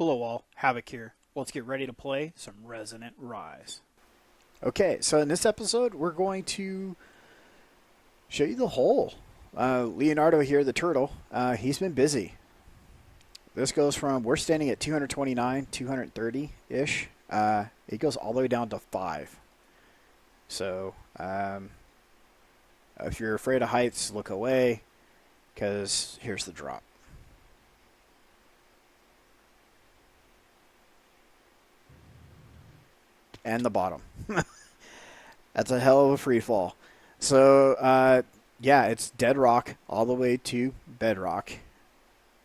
Hello all, Havoc here. Let's get ready to play some Resonant Rise. Okay, so in this episode, we're going to show you the hole. Leonardo here, the turtle, he's been busy. This goes from, we're standing at 229, 230-ish. It goes all the way down to 5. So, if you're afraid of heights, look away, because here's the drop. And the bottom. That's a hell of a free fall. So, yeah, it's dead rock all the way to bedrock.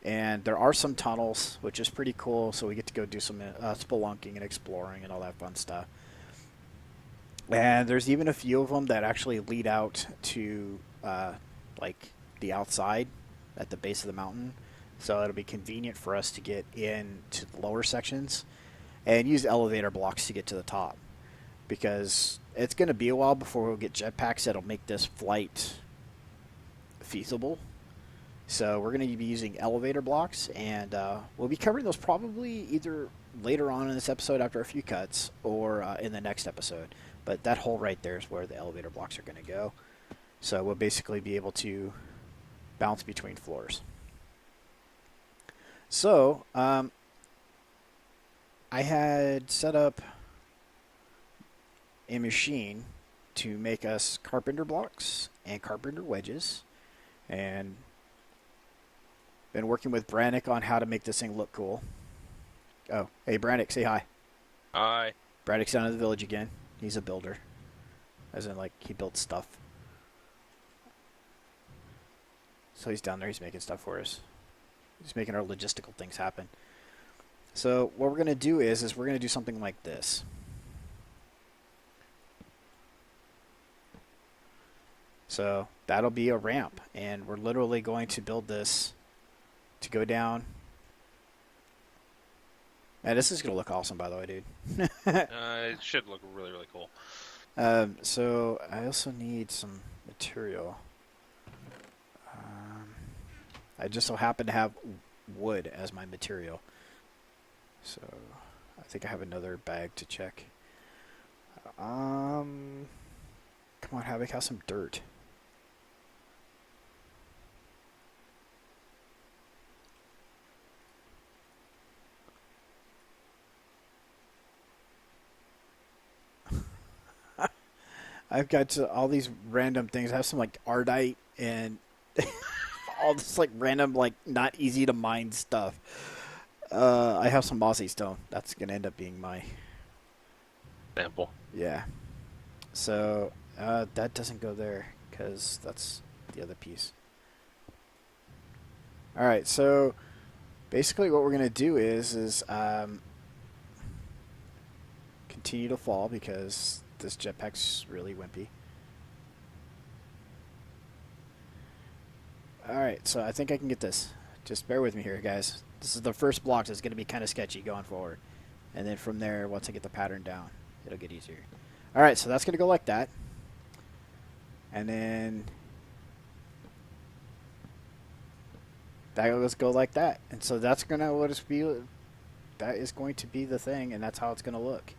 And there are some tunnels, which is pretty cool. So we get to go do some spelunking and exploring and all that fun stuff. And there's even a few of them that actually lead out to like the outside at the base of the mountain. So it'll be convenient for us to get into the lower sections and use elevator blocks to get to the top. Because it's going to be a while before we'll get jetpacks that'll make this flight feasible. So we're going to be using elevator blocks, and we'll be covering those probably either later on in this episode after a few cuts or in the next episode. But that hole right there is where the elevator blocks are going to go. So we'll basically be able to bounce between floors. So I had set up a machine to make us carpenter blocks and carpenter wedges, and been working with Brannick on how to make this thing look cool. Oh, hey Brannick, say hi. Hi. Brannick's down in the village again. He's a builder, as in like he built stuff. So he's down there. He's making stuff for us. He's making our logistical things happen. So what we're gonna do is we're gonna do something like this. So that'll be a ramp, and we're literally going to build this to go down. And this is going to look awesome, by the way, dude. It should look really, really cool. So I also need some material. I just so happen to have wood as my material. So I think I have another bag to check. Come on, Havoc, have some dirt. I've got all these random things. I have some like ardite and all this like random like not easy to mine stuff. I have some mossy stone. That's gonna end up being my Sample. yeah. So that doesn't go there because that's the other piece. All right. So basically, what we're gonna do is continue to fall because this jetpack's really wimpy. Alright, so I think I can get this. Just bear with me here, guys. This is the first block, so it's going to be kind of sketchy going forward. And then from there, once I get the pattern down, it'll get easier. Alright, so that's going to go like that. And then that will go like that. And so that's going to that is going to be the thing, and that's how it's going to look.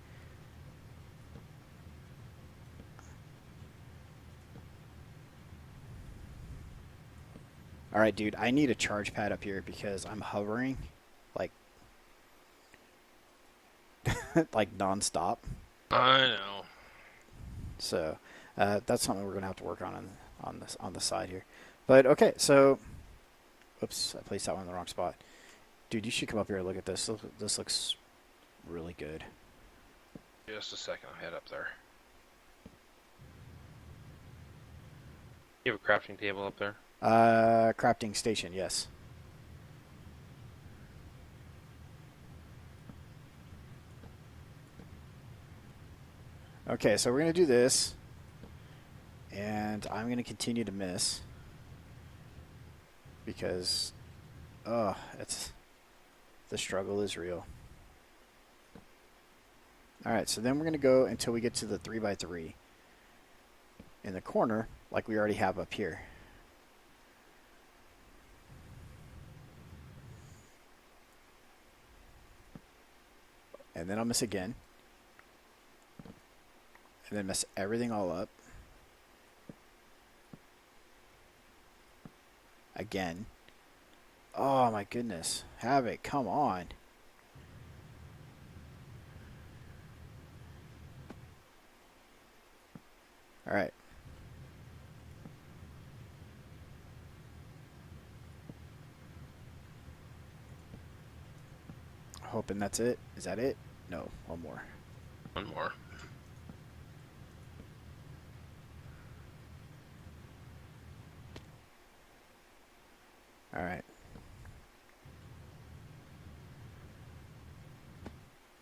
Alright, dude, I need a charge pad up here because I'm hovering like like nonstop. I know. So that's something we're gonna have to work on the side here. But okay, so oops, I placed that one in the wrong spot. Dude, you should come up here and look at this. This looks really good. Just a second, I'll head up there. You have a crafting table up there? Crafting station, yes. Okay, so we're going to do this. And I'm going to continue to miss. Because, the struggle is real. Alright, so then we're going to go until we get to the 3x3 in the corner, like we already have up here. And then I'll miss again. And then mess everything all up. Again. Oh my goodness. Havoc, come on. Alright. Hoping that's it. Is that it? No, one more. One more. Alright.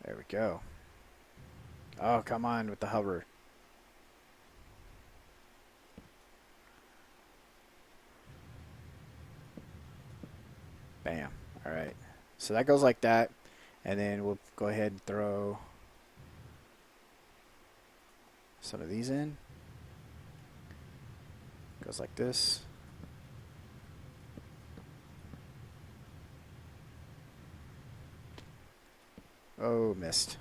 There we go. Oh, come on with the hover. Bam. Alright. So that goes like that. And then we'll go ahead and throw some of these in. Goes like this. Oh, missed.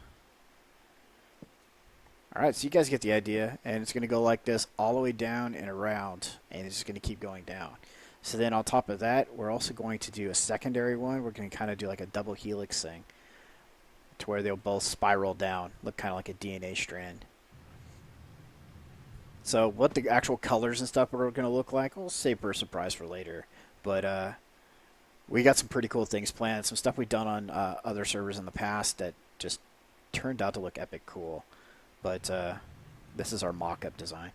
Alright, so you guys get the idea. And it's going to go like this all the way down and around. And it's just going to keep going down. So then on top of that, we're also going to do a secondary one. We're going to kind of do like a double helix thing. To where they'll both spiral down. Look kind of like a DNA strand. So what the actual colors and stuff are going to look like, we'll save for a surprise for later. But we got some pretty cool things planned. Some stuff we've done on other servers in the past that just turned out to look epic cool. But this is our mock-up design.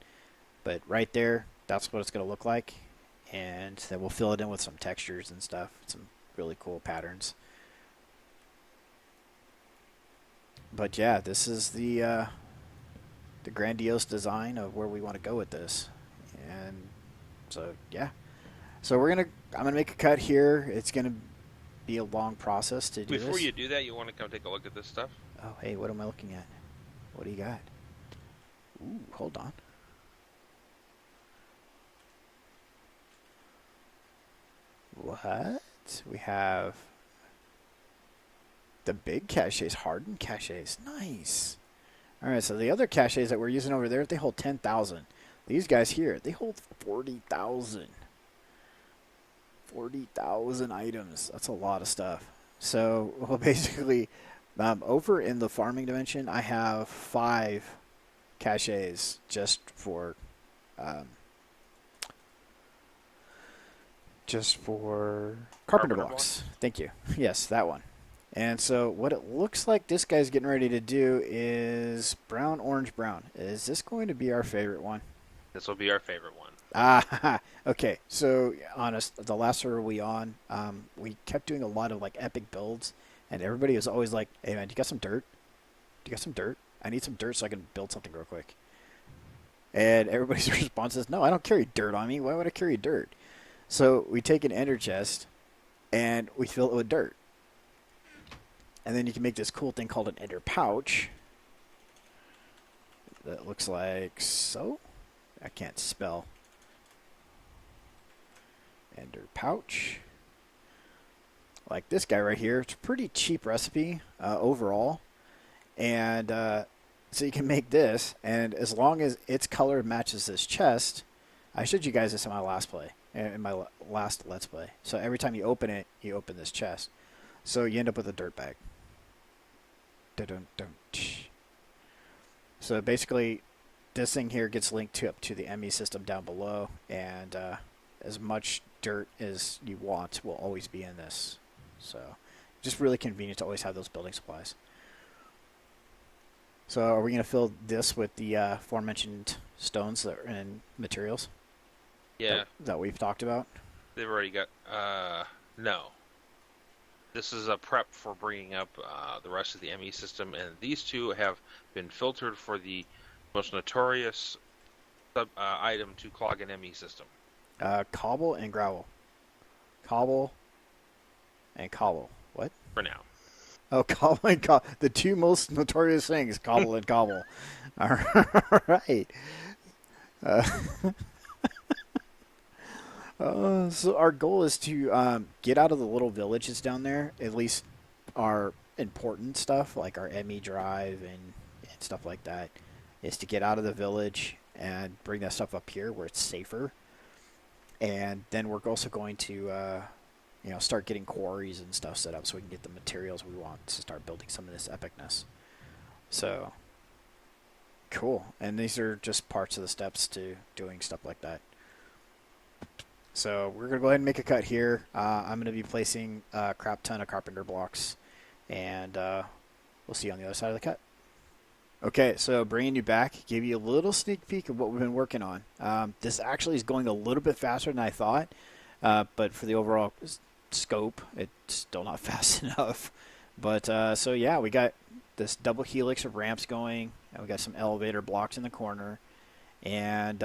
But right there, that's what it's going to look like. And then we'll fill it in with some textures and stuff. Some really cool patterns. But yeah, this is the grandiose design of where we want to go with this. And so, yeah. So I'm gonna make a cut here. It's gonna be a long process to do this. Before you do that, you want to come take a look at this stuff? Oh, hey, what am I looking at? What do you got? Ooh, hold on. What? We have the big caches, hardened caches. Nice. All right, so the other caches that we're using over there, they hold 10,000. These guys here, they hold 40,000. 40,000 items. That's a lot of stuff. So, well, basically, over in the farming dimension, I have 5 caches just for carpenter blocks. Thank you. Yes, that one. And so what it looks like this guy's getting ready to do is brown, orange, brown. Is this going to be our favorite one? This will be our favorite one. Ah, okay. So, honest, the last server we on, we kept doing a lot of like epic builds, and everybody was always like, "Hey man, do you got some dirt? Do you got some dirt? I need some dirt so I can build something real quick." And everybody's response is, "No, I don't carry dirt on me. Why would I carry dirt?" So we take an ender chest, and we fill it with dirt. And then you can make this cool thing called an ender pouch. That looks like so. I can't spell. Ender pouch. Like this guy right here. It's a pretty cheap recipe overall. And so you can make this. And as long as its color matches this chest. I showed you guys this in my last play. In my last Let's Play. So every time you open it, you open this chest. So you end up with a dirt bag. So basically, this thing here gets linked up to the ME system down below, and as much dirt as you want will always be in this. So just really convenient to always have those building supplies. So are we going to fill this with the aforementioned stones that are in materials? Yeah. That we've talked about? They've already got... no. This is a prep for bringing up the rest of the ME system, and these two have been filtered for the most notorious item to clog an ME system. Cobble and gravel. Cobble and cobble. What? For now. Oh, cobble and cobble. The two most notorious things, cobble and cobble. All right. So our goal is to get out of the little villages down there, at least our important stuff like our ME drive and stuff like that is to get out of the village and bring that stuff up here where it's safer. And then we're also going to start getting quarries and stuff set up so we can get the materials we want to start building some of this epicness. So cool. And these are just parts of the steps to doing stuff like that. So we're going to go ahead and make a cut here. I'm going to be placing a crap ton of carpenter blocks, and we'll see you on the other side of the cut. Okay, so bringing you back, give you a little sneak peek of what we've been working on. This actually is going a little bit faster than I thought, but for the overall scope, it's still not fast enough. But so yeah, we got this double helix of ramps going, and we got some elevator blocks in the corner, and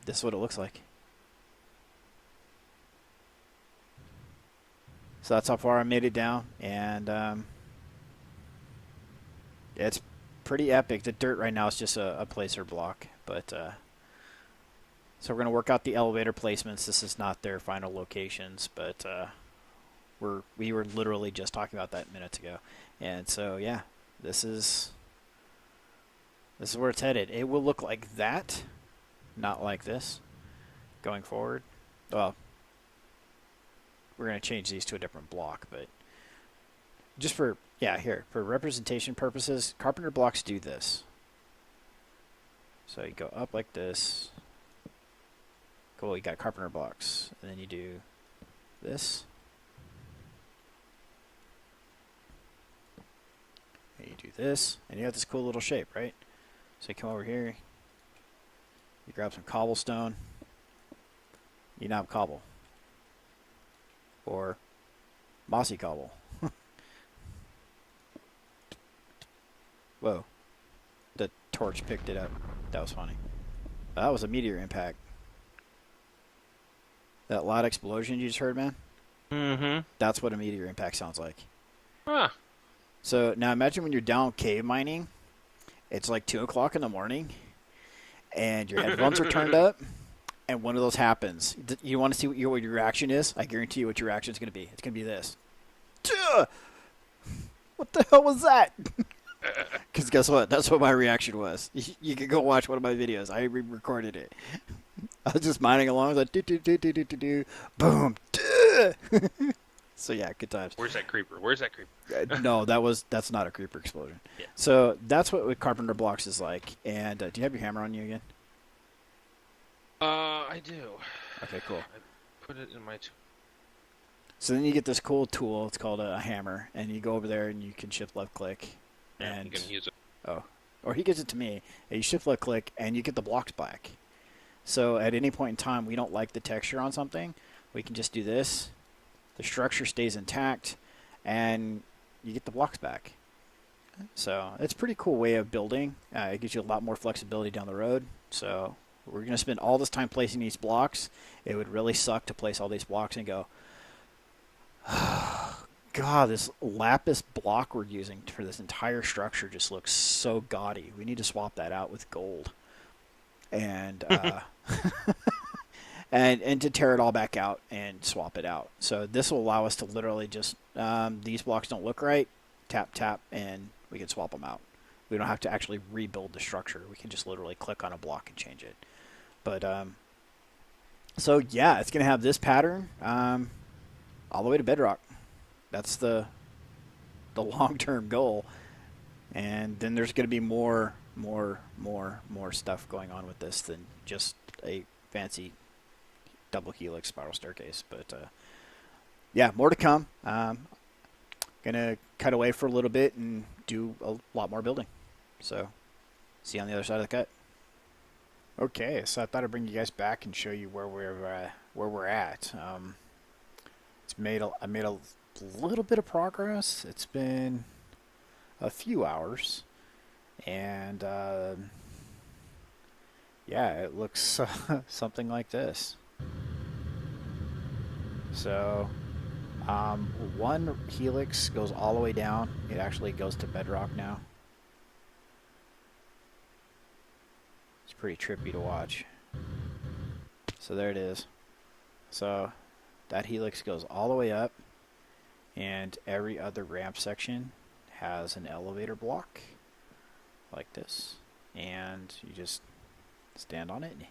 this is what it looks like. So that's how far I made it down, and it's pretty epic. The dirt right now is just a placer block, but so we're going to work out the elevator placements. This is not their final locations, but we were literally just talking about that minutes ago. And so yeah, this is where it's headed. It will look like that, not like this going forward. Well, we're going to change these to a different block, but just for representation purposes, carpenter blocks do this. So you go up like this. Cool, you got carpenter blocks. And then you do this. And you do this. And you have this cool little shape, right? So you come over here. You grab some cobblestone. You now have cobble. Or mossy cobble. Whoa. The torch picked it up. That was funny. That was a meteor impact. That loud explosion you just heard, man? Mm-hmm. That's what a meteor impact sounds like. Huh. So now imagine when you're down cave mining. It's like 2 o'clock in the morning. And your headphones are turned up. And one of those happens. You want to see what your reaction is? I guarantee you what your reaction is going to be. It's going to be this. Duh! What the hell was that? Because guess what? That's what my reaction was. You can go watch one of my videos. I recorded it. I was just mining along. I was like, do. Boom. Duh! So yeah, good times. Where's that creeper? No, that's not a creeper explosion. Yeah. So that's what carpenter blocks is like. And do you have your hammer on you again? I do. Okay, cool. I put it in my So then you get this cool tool. It's called a hammer, and you go over there and you can shift left click. and you can use it. Oh, or he gives it to me. And you shift left click, and you get the blocks back. So at any point in time, we don't like the texture on something, we can just do this. The structure stays intact, and you get the blocks back. So it's a pretty cool way of building. It gives you a lot more flexibility down the road. So we're going to spend all this time placing these blocks. It would really suck to place all these blocks and go, God, this lapis block we're using for this entire structure just looks so gaudy. We need to swap that out with gold. And and to tear it all back out and swap it out. So this will allow us to literally just, these blocks don't look right, tap, and we can swap them out. We don't have to actually rebuild the structure. We can just literally click on a block and change it. But, so yeah, it's going to have this pattern all the way to bedrock. That's the long-term goal. And then there's going to be more stuff going on with this than just a fancy double helix spiral staircase. But yeah, more to come. Gonna cut away for a little bit and do a lot more building. So see you on the other side of the cut. Okay, so I thought I'd bring you guys back and show you where we're at. I made a little bit of progress. It's been a few hours, and yeah, it looks something like this. So one helix goes all the way down. It actually goes to bedrock now. It's pretty trippy to watch. So there it is. So that helix goes all the way up, And every other ramp section has an elevator block like this. And you just stand on it and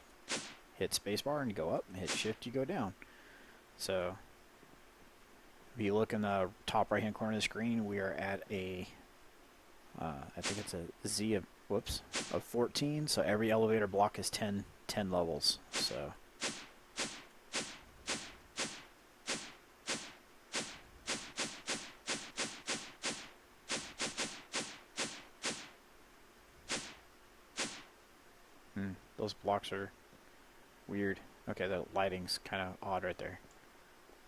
hit spacebar and you go up, and hit shift, you go down. So if you look in the top right hand corner of the screen, we are at a I think it's a Z of, of 14. So every elevator block is 10 levels. So those blocks are weird. Okay, the lighting's kind of odd right there.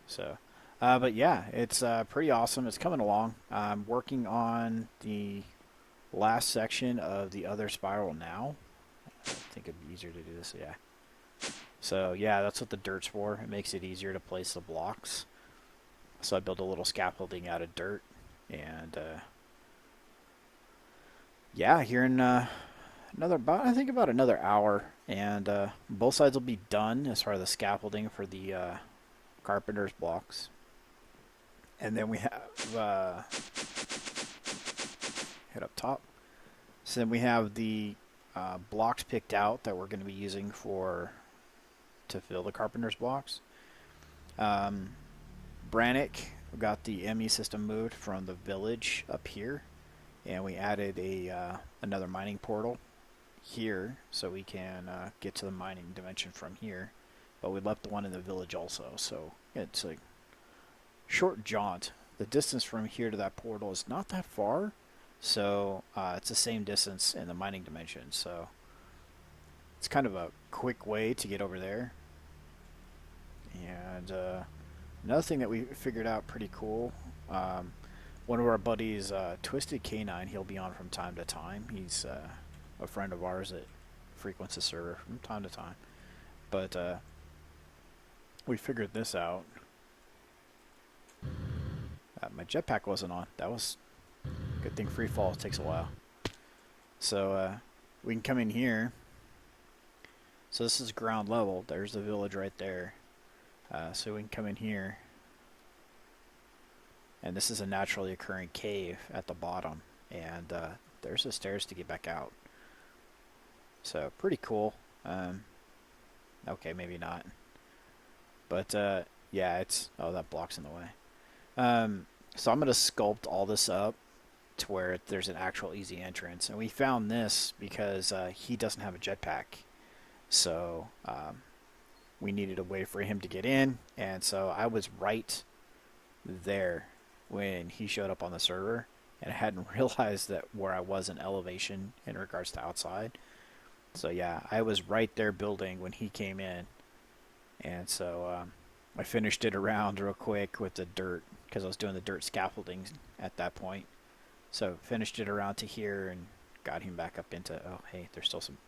So, but yeah, it's pretty awesome. It's coming along. I'm working on the last section of the other spiral now. I think it'd be easier to do this, yeah. So yeah, that's what the dirt's for. It makes it easier to place the blocks. So I built a little scaffolding out of dirt, and yeah, here in about another hour, and both sides will be done as far as the scaffolding for the carpenter's blocks. And then we have hit up top. So then we have the blocks picked out that we're going to be using to fill the carpenter's blocks. Brannick got the ME system moved from the village up here, and we added another mining portal here so we can get to the mining dimension from here. But we left the one in the village also, so it's a short jaunt. The distance from here to that portal is not that far, so it's the same distance in the mining dimension, so it's kind of a quick way to get over there. And another thing that we figured out pretty cool, one of our buddies, Twisted K9, he'll be on from time to time. He's a friend of ours that frequents the server from time to time. But we figured this out. My jetpack wasn't on. That was a good thing. Free fall takes a while. So we can come in here. So this is ground level. There's the village right there. So we can come in here. And this is a naturally occurring cave at the bottom. And there's the stairs to get back out. So pretty cool. Okay, maybe not. But yeah, it's... Oh, that block's in the way. So I'm going to sculpt all this up to where there's an actual easy entrance. And we found this because he doesn't have a jetpack. So we needed a way for him to get in. And so I was right there when he showed up on the server. And I hadn't realized that where I was in elevation in regards to outside. So yeah, I was right there building when he came in. And so I finished it around real quick with the dirt, because I was doing the dirt scaffolding at that point. So finished it around to here and got him back up into... Oh, hey, there's still some...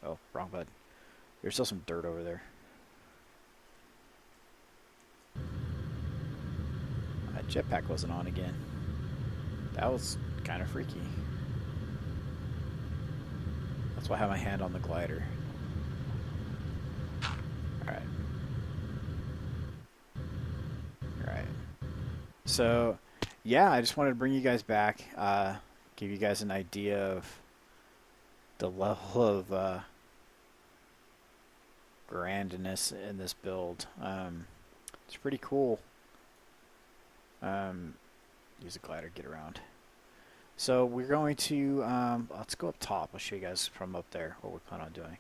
Oh, wrong button. There's still some dirt over there. My jetpack wasn't on again. That was kind of freaky. That's why I have my hand on the glider. Alright. Alright. So, yeah, I just wanted to bring you guys back. Give you guys an idea of the level of grandness in this build. It's pretty cool. Use a glider, get around. So we're going to, let's go up top. I'll show you guys from up there what we plan on doing.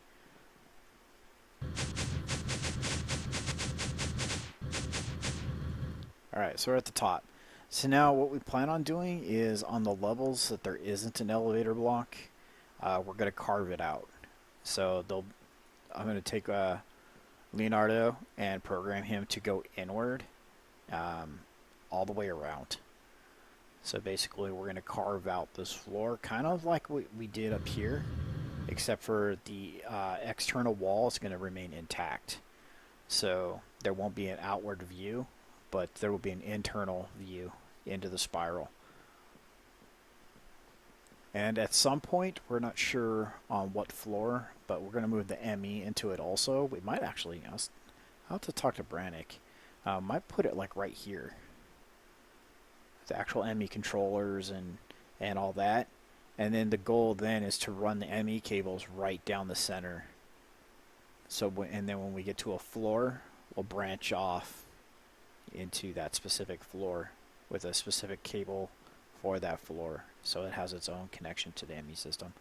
Alright, so we're at the top. So now what we plan on doing is on the levels that there isn't an elevator block, we're going to carve it out. So I'm going to take Leonardo and program him to go inward all the way around. So basically we're going to carve out this floor kind of like we did up here, except for the external wall is going to remain intact. So there won't be an outward view, but there will be an internal view into the spiral. And at some point, we're not sure on what floor, but we're going to move the ME into it also. We might actually, I'll have to talk to Brannick. Might put it like right here. the actual ME controllers and all that. And then the goal then is to run the ME cables right down the center. So and then when we get to a floor, we'll branch off into that specific floor with a specific cable for that floor, so it has its own connection to the ME system.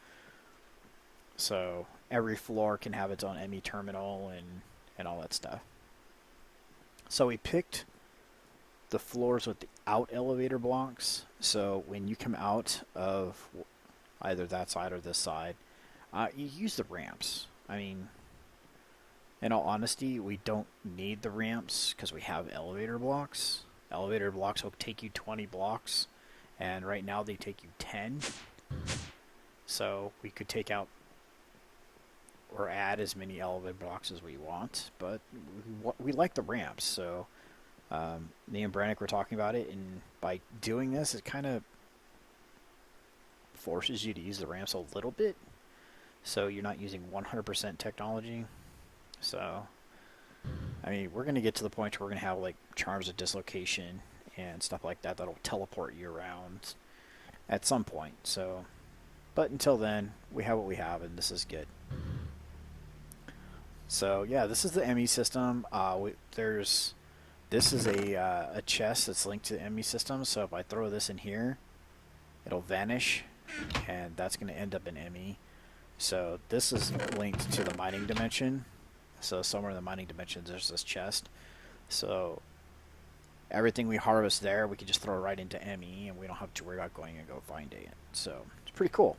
So every floor can have its own ME terminal and all that stuff. So we picked the floors with the out elevator blocks. So when you come out of either that side or this side, you use the ramps. I mean, in all honesty, we don't need the ramps because we have elevator blocks. Elevator blocks will take you 20 blocks, and right now they take you 10. So we could take out or add as many elevator blocks as we want, but we like the ramps. So me and Brannick were talking about it, and by doing this, it kind of forces you to use the ramps a little bit, so you're not using 100% technology. So, I mean, we're going to get to the point where we're going to have like charms of dislocation and stuff like that that'll teleport you around at some point. So, but until then, we have what we have, and this is good. So yeah, this is the ME system. This is a chest that's linked to the ME system. So if I throw this in here, it'll vanish, and that's going to end up in ME. So this is linked to the mining dimension. So somewhere in the mining dimensions, there's this chest. So everything we harvest there, we can just throw right into ME, and we don't have to worry about going and go finding it. So it's pretty cool.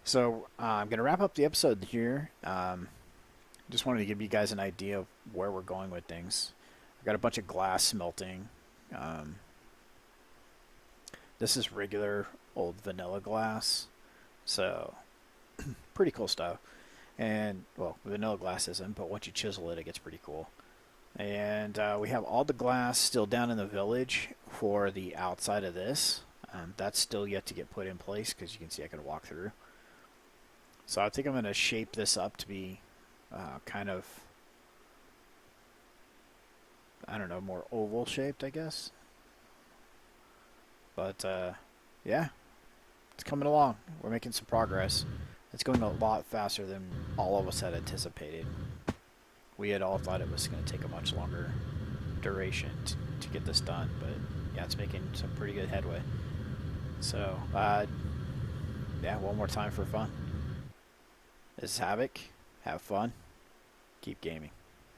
So I'm going to wrap up the episode here. Just wanted to give you guys an idea of where we're going with things. I've got a bunch of glass smelting. This is regular old vanilla glass. So pretty cool stuff. And, well, vanilla glass isn't, but once you chisel it, it gets pretty cool. And we have all the glass still down in the village for the outside of this. That's still yet to get put in place because you can see I can walk through. So I think I'm going to shape this up to be kind of, I don't know, more oval shaped, I guess. But, yeah, it's coming along. We're making some progress. It's going a lot faster than all of us had anticipated. We had all thought it was going to take a much longer duration to get this done, but yeah, it's making some pretty good headway. So, yeah, one more time for fun. This is Havoc. Have fun. Keep gaming.